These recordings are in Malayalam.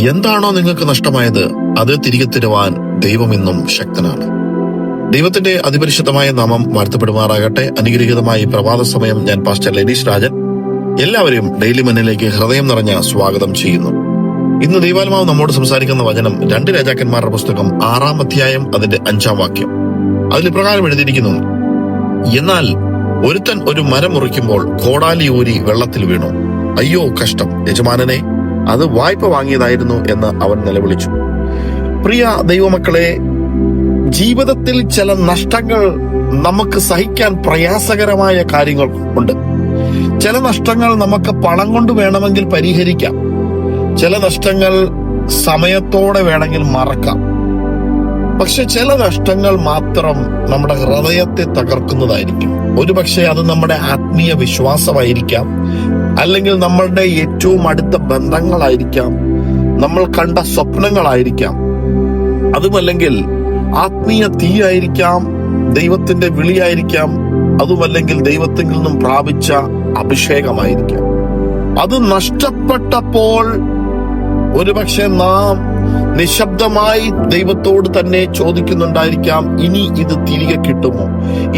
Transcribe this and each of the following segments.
എന്താണോ നിങ്ങൾക്ക് നഷ്ടമായത് അത് തിരികെ തരുവാൻ ദൈവം ഇന്നും ശക്തനാണ്. ദൈവത്തിന്റെ അതിപരിശുദ്ധമായ നാമം വാഴ്ത്തപ്പെടുമാറാകട്ടെ. അനുഗ്രഹീതമായ ഈ പ്രഭാത സമയം ഞാൻ പാസ്റ്റർ ലെനീഷ് രാജൻ എല്ലാവരെയും ഡെയിലി മന്നിലേക്ക് ഹൃദയം നിറഞ്ഞ സ്വാഗതം ചെയ്യുന്നു. ഇന്ന് ദൈവാത്മാവ് നമ്മോട് സംസാരിക്കുന്ന വചനം 2 രാജാക്കന്മാരുടെ പുസ്തകം 6-ാം അധ്യായം അതിന്റെ 5-ാം വാക്യം. അതിൽ ഇപ്രകാരം എഴുതിയിരിക്കുന്നു: എന്നാൽ ഒരുത്തൻ ഒരു മരം മുറിക്കുമ്പോൾ കോടാലി ഊരി വെള്ളത്തിൽ വീണു. അയ്യോ കഷ്ടം, യജമാനനെ, അത് വായ്പ വാങ്ങിയതായിരുന്നു എന്ന് അവൻ നിലവിളിച്ചു. പ്രിയ ദൈവമക്കളെ, ജീവിതത്തിൽ ചില നഷ്ടങ്ങൾ നമുക്ക് സഹിക്കാൻ പ്രയാസകരമായ കാര്യങ്ങൾ ഉണ്ട്. ചില നഷ്ടങ്ങൾ നമുക്ക് പണം കൊണ്ട് വേണമെങ്കിൽ പരിഹരിക്കാം. ചില നഷ്ടങ്ങൾ സമയത്തോടെ വേണമെങ്കിൽ മറക്കാം. പക്ഷെ ചില നഷ്ടങ്ങൾ മാത്രം നമ്മുടെ ഹൃദയത്തെ തകർക്കുന്നതായിരിക്കും. ഒരുപക്ഷെ അത് നമ്മുടെ ആത്മീയ വിശ്വാസമായിരിക്കാം, അല്ലെങ്കിൽ നമ്മളുടെ ഏറ്റവും അടുത്ത ബന്ധങ്ങളായിരിക്കാം, നമ്മൾ കണ്ട സ്വപ്നങ്ങളായിരിക്കാം, അതുമല്ലെങ്കിൽ ആത്മീയ തീയായിരിക്കാം, ദൈവത്തിന്റെ വിളിയായിരിക്കാം, അതുമല്ലെങ്കിൽ ദൈവത്തിൽ നിന്നും പ്രാപിച്ച അഭിഷേകമായിരിക്കാം. അത് നഷ്ടപ്പെട്ടപ്പോൾ ഒരുപക്ഷെ നാം നിശബ്ദമായി ദൈവത്തോട് തന്നെ ചോദിക്കുന്നുണ്ടായിരിക്കാം, ഇനി ഇത് തിരികെ കിട്ടുമോ?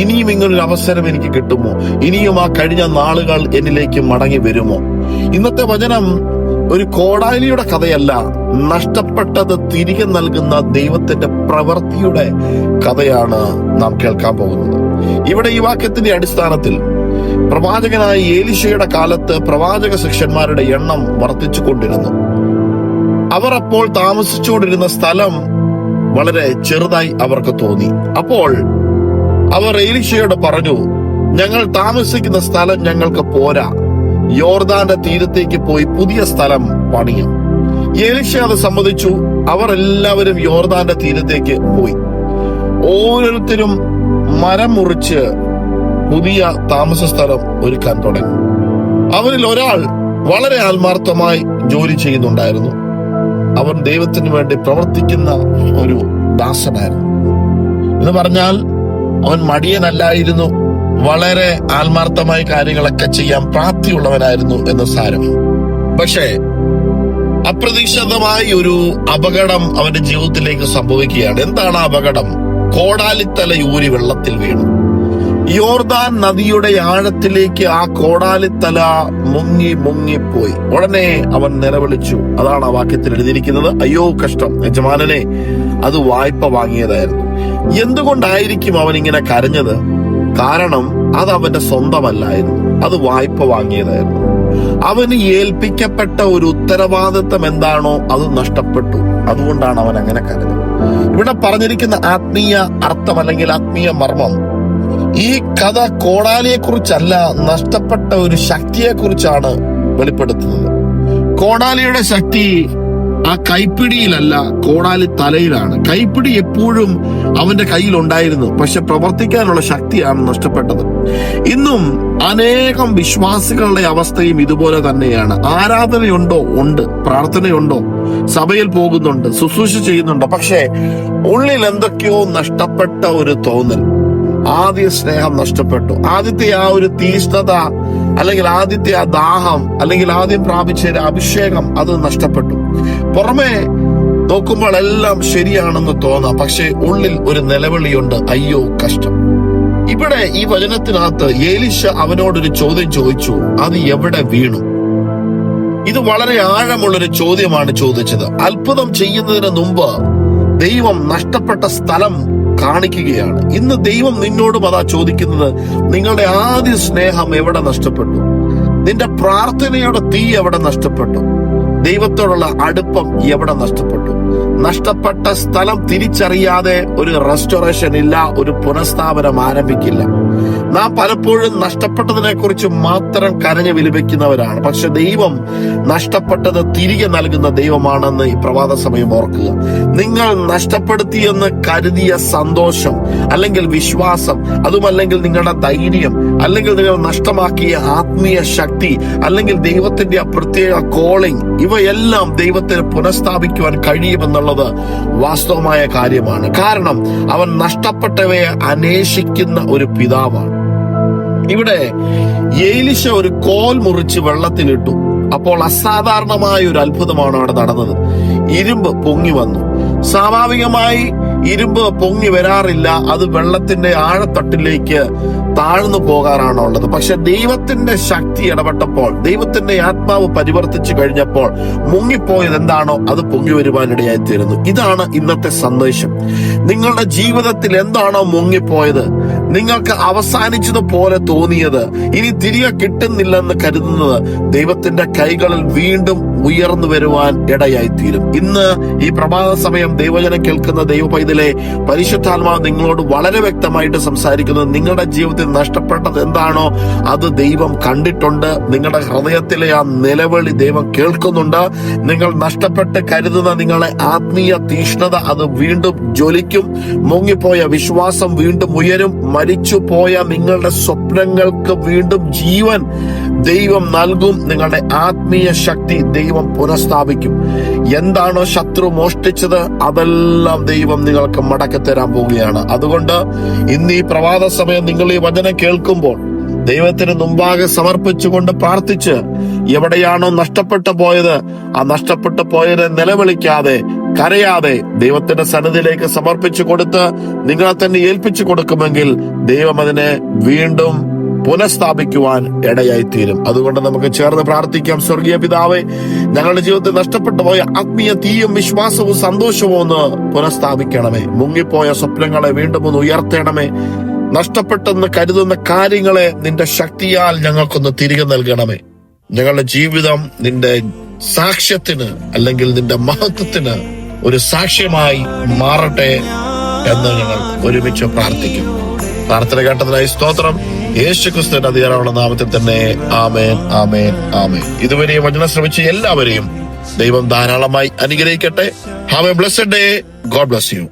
ഇനിയും ഇങ്ങനൊരു അവസരം എനിക്ക് കിട്ടുമോ? ഇനിയും ആ കഴിഞ്ഞ നാളുകൾ എന്നിലേക്ക് മടങ്ങി വരുമോ? ഇന്നത്തെ വചനം ഒരു കോടാലിയുടെ കഥയല്ല, നഷ്ടപ്പെട്ടത് തിരികെ നൽകുന്ന ദൈവത്തിന്റെ പ്രവൃത്തിയുടെ കഥയാണ് നാം കേൾക്കാൻ പോകുന്നത്. ഇവിടെ ഈ വാക്യത്തിന്റെ അടിസ്ഥാനത്തിൽ പ്രവാചകനായ ഏലീശയുടെ കാലത്ത് പ്രവാചക ശിഷ്യന്മാരുടെ എണ്ണം വർദ്ധിച്ചു കൊണ്ടിരുന്നു. അവർ അപ്പോൾ താമസിച്ചുകൊണ്ടിരുന്ന സ്ഥലം വളരെ ചെറുതായി അവർക്ക് തോന്നി. അപ്പോൾ അവർ ഏലീശയോട് പറഞ്ഞു, ഞങ്ങൾ താമസിക്കുന്ന സ്ഥലം ഞങ്ങൾക്ക് പോരാ, യോർദാന്റെ തീരത്തേക്ക് പോയി പുതിയ സ്ഥലം പണിയും. ഏലീശ അത് സമ്മതിച്ചു. അവർ എല്ലാവരും യോർദാന്റെ തീരത്തേക്ക് പോയി. ഓരോരുത്തരും മരം മുറിച്ച് പുതിയ താമസ സ്ഥലം ഒരുക്കാൻ തുടങ്ങി. അവരിൽ ഒരാൾ വളരെ ആത്മാർത്ഥമായി ജോലി ചെയ്യുന്നുണ്ടായിരുന്നു. അവൻ ദൈവത്തിന് വേണ്ടി പ്രവർത്തിക്കുന്ന ഒരു ദാസനായിരുന്നു. എന്ന് പറഞ്ഞാൽ അവൻ മടിയനല്ലായിരുന്നു, വളരെ ആത്മാർത്ഥമായ കാര്യങ്ങളൊക്കെ ചെയ്യാൻ പ്രാപ്തിയുള്ളവനായിരുന്നു എന്ന് സാരം. പക്ഷേ അപ്രതീക്ഷിതമായി ഒരു അപകടം അവന്റെ ജീവിതത്തിലേക്ക് സംഭവിക്കുകയാണ്. എന്താണ് അപകടം? കോടാലിത്തല ഊരി വെള്ളത്തിൽ വീണു. യോർദാൻ നദിയുടെ ആഴത്തിലേക്ക് ആ കോടാലിത്തല മുങ്ങിപ്പോയി. ഉടനെ അവൻ നിലവിളിച്ചു. അതാണ് ആ വാക്യത്തിൽ എഴുതിയിരിക്കുന്നത്: അയ്യോ കഷ്ടം, യജമാനനെ, അത് വായ്പ വാങ്ങിയതായിരുന്നു. എന്തുകൊണ്ടായിരിക്കും അവൻ ഇങ്ങനെ കരഞ്ഞത്? കാരണം അത് അവന്റെ സ്വന്തമല്ലായിരുന്നു, അത് വായ്പ വാങ്ങിയതായിരുന്നു. അവന് ഏൽപ്പിക്കപ്പെട്ട ഒരു ഉത്തരവാദിത്വം എന്താണോ അത് നഷ്ടപ്പെട്ടു. അതുകൊണ്ടാണ് അവൻ അങ്ങനെ കരഞ്ഞത്. ഇവിടെ പറഞ്ഞിരിക്കുന്ന ആത്മീയ അർത്ഥം അല്ലെങ്കിൽ ആത്മീയ മർമ്മം, ഈ കഥ കോടാലിയെ കുറിച്ചല്ല, നഷ്ടപ്പെട്ട ഒരു ശക്തിയെ കുറിച്ചാണ് വെളിപ്പെടുത്തുന്നത്. കോടാലിയുടെ ശക്തി ആ കൈപ്പിടിയിലല്ല, കോടാലി തലയിലാണ്. കൈപ്പിടി എപ്പോഴും അവന്റെ കയ്യിൽ ഉണ്ടായിരുന്നു, പക്ഷെ പ്രവർത്തിക്കാനുള്ള ശക്തിയാണ് നഷ്ടപ്പെട്ടത്. ഇന്നും അനേകം വിശ്വാസികളുടെ അവസ്ഥയും ഇതുപോലെ തന്നെയാണ്. ആരാധനയുണ്ടോ? ഉണ്ട്. പ്രാർത്ഥനയുണ്ടോ? സഭയിൽ പോകുന്നുണ്ട്, ശുശ്രൂഷ ചെയ്യുന്നുണ്ട്. പക്ഷെ ഉള്ളിൽ എന്തൊക്കെയോ നഷ്ടപ്പെട്ട ഒരു തോന്നൽ. ആദ്യ സ്നേഹം നഷ്ടപ്പെട്ടു. ആദ്യത്തെ ആ ഒരു തീഷ്ണത, അല്ലെങ്കിൽ ആദ്യത്തെ ആ ദാഹം, അല്ലെങ്കിൽ ആദ്യം പ്രാപിച്ച ഒരു അഭിഷേകം, അത് നഷ്ടപ്പെട്ടു. പുറമെ നോക്കുമ്പോൾ എല്ലാം ശരിയാണെന്ന് തോന്നാം, പക്ഷെ ഉള്ളിൽ ഒരു നിലവിളിയുണ്ട്: അയ്യോ കഷ്ടം. ഇവിടെ ഈ വചനത്തിനകത്ത് ഏലീശ അവനോടൊരു ചോദ്യം ചോദിച്ചു: അത് എവിടെ വീണു? ഇത് വളരെ ആഴമുള്ളൊരു ചോദ്യമാണ് ചോദിച്ചത്. അത്ഭുതം ചെയ്യുന്നതിന് മുമ്പ് ദൈവം നഷ്ടപ്പെട്ട സ്ഥലം കാണിക്കുകയാണ്. ഇന്ന് ദൈവം നിന്നോടും അതാ ചോദിക്കുന്നത്: നിങ്ങളുടെ ആദ്യ സ്നേഹം എവിടെ നഷ്ടപ്പെട്ടു? നിന്റെ പ്രാർത്ഥനയുടെ തീ എവിടെ നഷ്ടപ്പെട്ടു? ദൈവത്തോടുള്ള അടുപ്പം എവിടെ നഷ്ടപ്പെട്ടു? നഷ്ടപ്പെട്ട സ്ഥലം തിരിച്ചറിയാതെ ഒരു റെസ്റ്റോറേഷൻ ഇല്ല, ഒരു പുനഃസ്ഥാപനം ആരംഭിക്കില്ല. നാം പലപ്പോഴും നഷ്ടപ്പെട്ടതിനെ കുറിച്ച് മാത്രം കരഞ്ഞു വിലപിക്കുന്നവരാണ്. പക്ഷെ ദൈവം നഷ്ടപ്പെട്ടത് തിരികെ നൽകുന്ന ദൈവമാണെന്ന് ഈ പ്രഭാത സമയം ഓർക്കുക. നിങ്ങൾ നഷ്ടപ്പെടുത്തിയെന്ന് കരുതിയ സന്തോഷം, അല്ലെങ്കിൽ വിശ്വാസം, അതുമല്ലെങ്കിൽ നിങ്ങളുടെ ധൈര്യം, അല്ലെങ്കിൽ നിങ്ങൾ നഷ്ടമാക്കിയ ആത്മീയ ശക്തി, അല്ലെങ്കിൽ ദൈവത്തിന്റെ ആ പ്രത്യേക കോളിംഗ്, ഇവയെല്ലാം ദൈവത്തിന് പുനഃസ്ഥാപിക്കുവാൻ കഴിയുമെന്നുള്ളത് വാസ്തവമായ കാര്യമാണ്. കാരണം അവൻ നഷ്ടപ്പെട്ടവയെ അന്വേഷിക്കുന്ന ഒരു പിതാവാണ്. ഇവിടെ ഏലീശ ഒരു കോൽ മുറിച്ച് വെള്ളത്തിലിട്ടു. അപ്പോൾ അസാധാരണമായ ഒരു അത്ഭുതമാണ് അവിടെ നടന്നത്. ഇരുമ്പ് പൊങ്ങി വന്നു. സ്വാഭാവികമായി ഇരുമ്പ് പൊങ്ങി വരാറില്ല, അത് വെള്ളത്തിന്റെ ആഴത്തട്ടിലേക്ക് താഴ്ന്നു പോകാറാണുള്ളത്. പക്ഷെ ദൈവത്തിന്റെ ശക്തി ഇടപെട്ടപ്പോൾ, ദൈവത്തിന്റെ ആത്മാവ് പരിവർത്തിച്ചു കഴിഞ്ഞപ്പോൾ മുങ്ങിപ്പോയത് എന്താണോ അത് പൊങ്ങി വരുവാനിടയായി തീരുന്നു. ഇതാണ് ഇന്നത്തെ സന്ദേശം. നിങ്ങളുടെ ജീവിതത്തിൽ എന്താണോ മുങ്ങിപ്പോയത്, നിങ്ങൾക്ക് അവസാനിച്ചതുപോലെ തോന്നിയത്, ഇനി തിരികെ കിട്ടുന്നില്ലെന്ന് കരുതുന്നത്, ദൈവത്തിന്റെ കൈകളിൽ വീണ്ടും ഉയർന്നു വരുവാൻ ഇടയായി തീരും. ഇന്ന് ഈ പ്രഭാത സമയം ദൈവജനം കേൾക്കുന്ന ദൈവ പൈതലെ, പരിശുദ്ധാത്മാവ് നിങ്ങളോട് വളരെ വ്യക്തമായിട്ട് സംസാരിക്കുന്നത്, നിങ്ങളുടെ ജീവിതത്തിൽ നഷ്ടപ്പെട്ടത് എന്താണോ അത് ദൈവം കണ്ടിട്ടുണ്ട്. നിങ്ങളുടെ ഹൃദയത്തിലെ ആ നിലവിളി ദൈവം കേൾക്കുന്നുണ്ട്. നിങ്ങൾ നഷ്ടപ്പെട്ട് കരുതുന്ന നിങ്ങളുടെ ആത്മീയ തീഷ്ണത അത് വീണ്ടും ജ്വലിക്കും. മുങ്ങിപ്പോയ വിശ്വാസം വീണ്ടും ഉയരും. മരിച്ചുപോയ നിങ്ങളുടെ സ്വപ്നങ്ങൾക്ക് വീണ്ടും ജീവൻ ദൈവം നൽകും. നിങ്ങളുടെ ആത്മീയ ശക്തി ദൈവം പുനഃസ്ഥാപിക്കും. എന്താണോ ശത്രു മോഷ്ടിച്ചത് അതെല്ലാം ദൈവം നിങ്ങൾക്ക് മടക്കി തരാൻ പോവുകയാണ്. അതുകൊണ്ട് ഇന്ന് ഈ പ്രഭാത സമയം നിങ്ങൾ ഈ വചനം കേൾക്കുമ്പോൾ ദൈവത്തിന് മുമ്പാകെ സമർപ്പിച്ചുകൊണ്ട് പ്രാർത്ഥിച്ച്, എവിടെയാണോ നഷ്ടപ്പെട്ടു പോയത് ആ നഷ്ടപ്പെട്ടു പോയതിനെ നിലവിളിക്കാതെ, കരയാതെ ദൈവത്തിന്റെ സന്നിധിയിലേക്ക് സമർപ്പിച്ചു കൊടുത്ത് നിങ്ങളെ തന്നെ ഏൽപ്പിച്ചു കൊടുക്കുമെങ്കിൽ ദൈവം അതിനെ വീണ്ടും പുനഃസ്ഥാപിക്കുവാൻ ഇടയായിത്തീരും. അതുകൊണ്ട് നമുക്ക് ചേർന്ന് പ്രാർത്ഥിക്കാം. സ്വർഗീയ പിതാവേ, ഞങ്ങളുടെ ജീവിതത്തിൽ നഷ്ടപ്പെട്ടു പോയ ആത്മീയ തീയും വിശ്വാസവും സന്തോഷവും ഒന്ന് പുനഃസ്ഥാപിക്കണമേ. മുങ്ങിപ്പോയ സ്വപ്നങ്ങളെ വീണ്ടും ഒന്ന് ഉയർത്തണമേ. നഷ്ടപ്പെട്ടെന്ന് കരുതുന്ന കാര്യങ്ങളെ നിന്റെ ശക്തിയാൽ ഞങ്ങൾക്കൊന്ന് തിരികെ നൽകണമേ. ഞങ്ങളുടെ ജീവിതം നിന്റെ സാക്ഷ്യത്തിന് അല്ലെങ്കിൽ നിന്റെ മഹത്വത്തിന് ഒരു സാക്ഷ്യമായി മാറട്ടെ എന്ന് ഞങ്ങൾ ഒരുമിച്ച് പ്രാർത്ഥിക്കും. പ്രാർത്ഥന കേട്ടതിനായി സ്തോത്രം. യേശുക്രിസ്തുവിന്റെ അധികാരമുള്ള നാമത്തിൽ തന്നെ ആമേൻ, ആമേൻ, ആമേൻ. ഇതുവരെ വചനം ശ്രമിച്ച എല്ലാവരെയും ദൈവം ധാരാളമായി അനുഗ്രഹിക്കട്ടെ. Have A blessed day. God bless you.